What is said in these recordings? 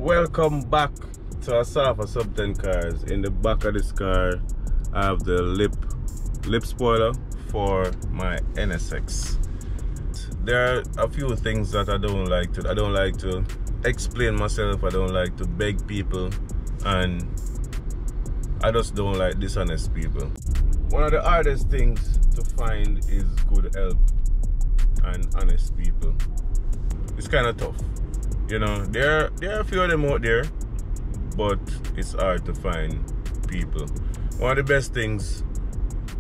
Welcome back to Asafa Sub 10 cars. In the back of this car I have the lip spoiler for my NSX. There are a few things that I don't like to. I don't like to explain myself, I don't like to beg people, and I just don't like dishonest people. One of the hardest things to find is good help and honest people. It's kind of tough. You know, there are a few of them out there, but it's hard to find people. One of the best things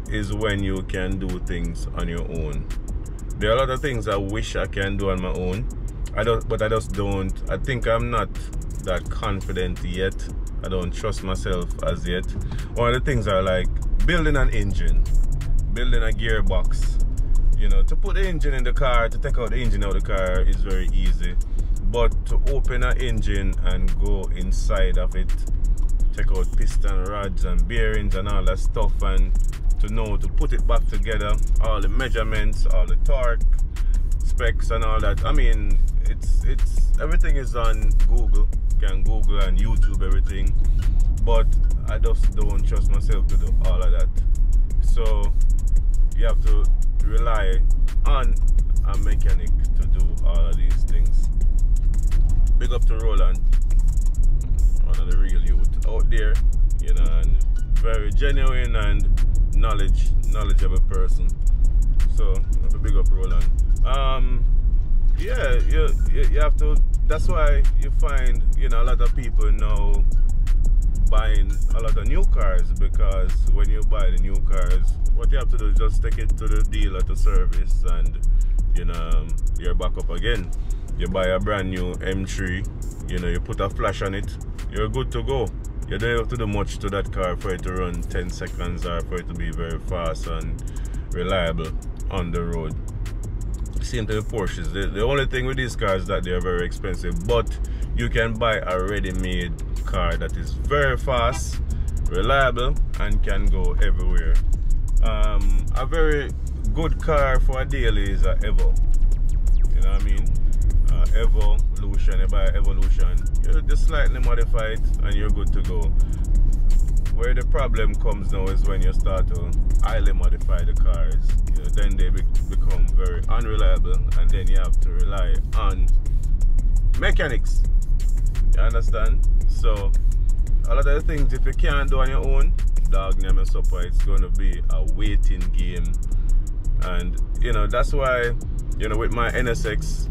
is when you can do things on your own. There are a lot of things I wish I can do on my own. But I just don't. I think I'm not that confident yet. I don't trust myself as yet. One of the things I like, building an engine, building a gearbox. You know, to put the engine in the car, to take out the engine out of the car is very easy. But to open an engine and go inside of it, check out piston rods and bearings and all that stuff, and to know to put it back together, all the measurements, all the torque specs and all that. I mean, it's everything is on Google. You can Google and YouTube everything, but I just don't trust myself to do all of that. So you have to rely on a mechanic to do all of these things. Big up to Roland, one of the real youth out there, you know, and very genuine and knowledgeable person. So that's a big up Roland. Yeah, you have to. That's why you find, you know, a lot of people now buying a lot of new cars, because when you buy the new cars, what you have to do is just take it to the dealer to service, and you know, you're back up again. You buy a brand new M3, you know, you put a flash on it, you're good to go. You don't have to do much to that car for it to run 10 seconds or for it to be very fast and reliable on the road. Same to the Porsches. The only thing with these cars is that they're very expensive, but you can buy a ready-made car that is very fast, reliable, and can go everywhere. A very good car for a daily is a Evo. You know what I mean? Evolution, you buy Evolution, you just slightly modify it and you're good to go. Where the problem comes now is when you start to highly modify the cars. You know, then they become very unreliable, and then you have to rely on mechanics. You understand? So a lot of the things, if you can't do on your own, dog name and supper, it's going to be a waiting game. And you know, that's why, you know, with my NSX,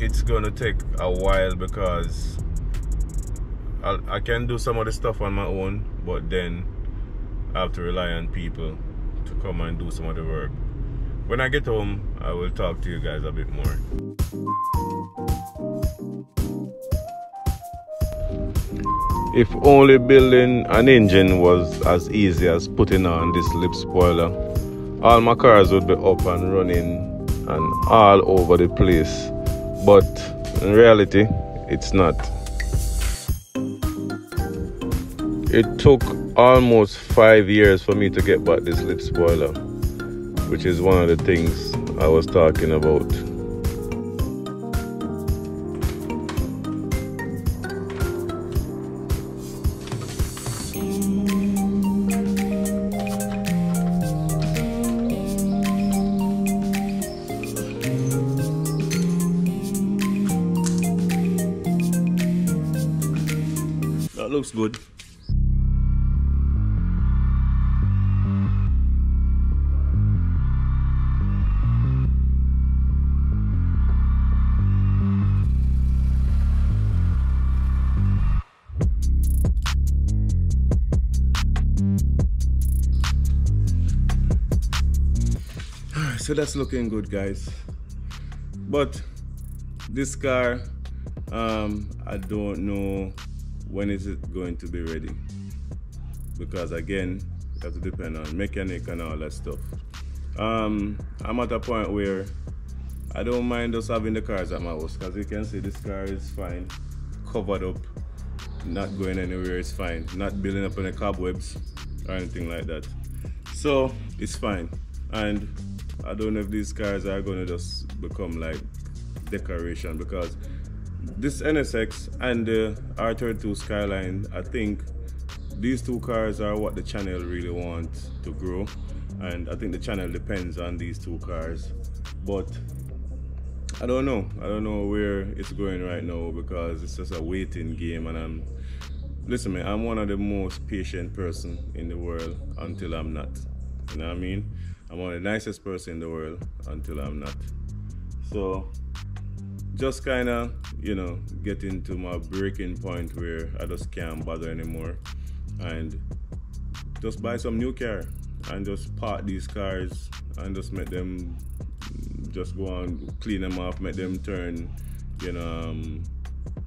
it's going to take a while, because I can do some of the stuff on my own, but then I have to rely on people to come and do some of the work. When I get home, I will talk to you guys a bit more. If only building an engine was as easy as putting on this lip spoiler, all my cars would be up and running and all over the place. But in reality, it's not. It took almost 5 years for me to get back this lip spoiler, which is one of the things I was talking about. That looks good. So that's looking good, guys. But this car, I don't know when is it going to be ready, because again, it has to depend on mechanic and all that stuff. I'm at a point where I don't mind just having the cars at my house, because you can see this car is fine, covered up, not going anywhere, it's fine, not building up any cobwebs or anything like that. So it's fine. And I don't know if these cars are going to just become like decoration, because this NSX and the R32 Skyline, I think these two cars are what the channel really wants to grow, and I think the channel depends on these two cars. But I don't know where it's going right now, because it's just a waiting game. And listen man, I'm one of the most patient person in the world until I'm not. You know what I mean? I'm one of the nicest person in the world until I'm not. So just kind of, you know, getting to my breaking point where I just can't bother anymore, and just buy some new car and just park these cars and just make them just go and clean them off, make them turn, you know,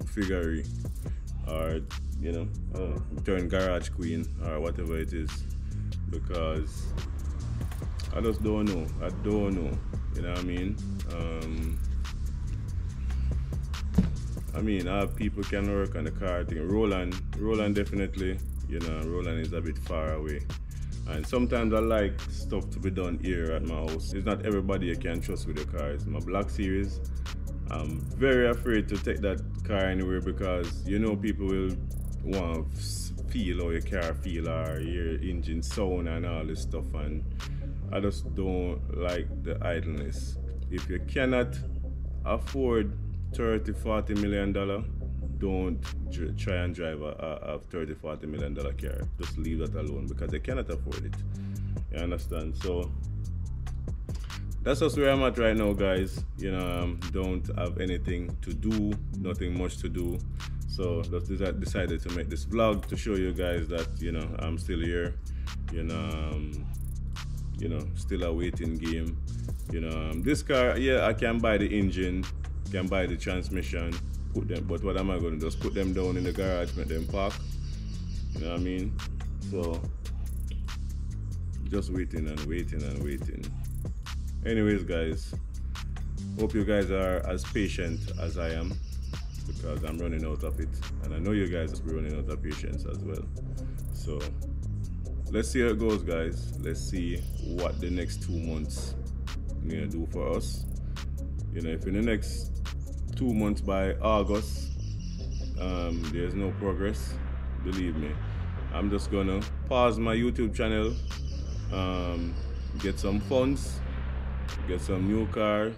figurey, or you know, turn garage queen or whatever it is, because I just don't know. You know what I mean? I have people can work on the car thing. Roland definitely, you know, Roland is a bit far away. And sometimes I like stuff to be done here at my house. It's not everybody you can trust with the cars. My Black Series, I'm very afraid to take that car anywhere, because you know people will want to feel how your car feel or your engine sound and all this stuff, and I just don't like the idleness. If you cannot afford $30-40 million, don't try and drive a $30-40 million car. Just leave that alone, because they cannot afford it. You understand? So that's just where I'm at right now, guys. You know, don't have anything to do, nothing much to do. So just decided to make this vlog to show you guys that, you know, I'm still here. You know, still a waiting game. You know, this car, yeah, I can buy the engine, can buy the transmission, put them, but what am I going to do? Just put them down in the garage, make them park. You know what I mean? So just waiting and waiting and waiting. Anyways, guys, hope you guys are as patient as I am, because I'm running out of it, and I know you guys will be running out of patience as well. So let's see how it goes, guys. Let's see what the next 2 months gonna do for us. You know, if in the next 2 months by August there's no progress, believe me, I'm just gonna pause my YouTube channel, get some funds, get some new car,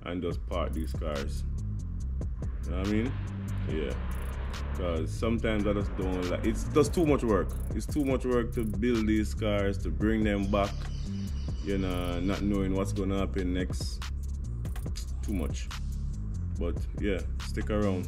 and just park these cars. You know what I mean? Yeah. Because sometimes I just don't like, it's just too much work. It's too much work to build these cars, to bring them back, you know, not knowing what's gonna happen next. Too much. But yeah, stick around.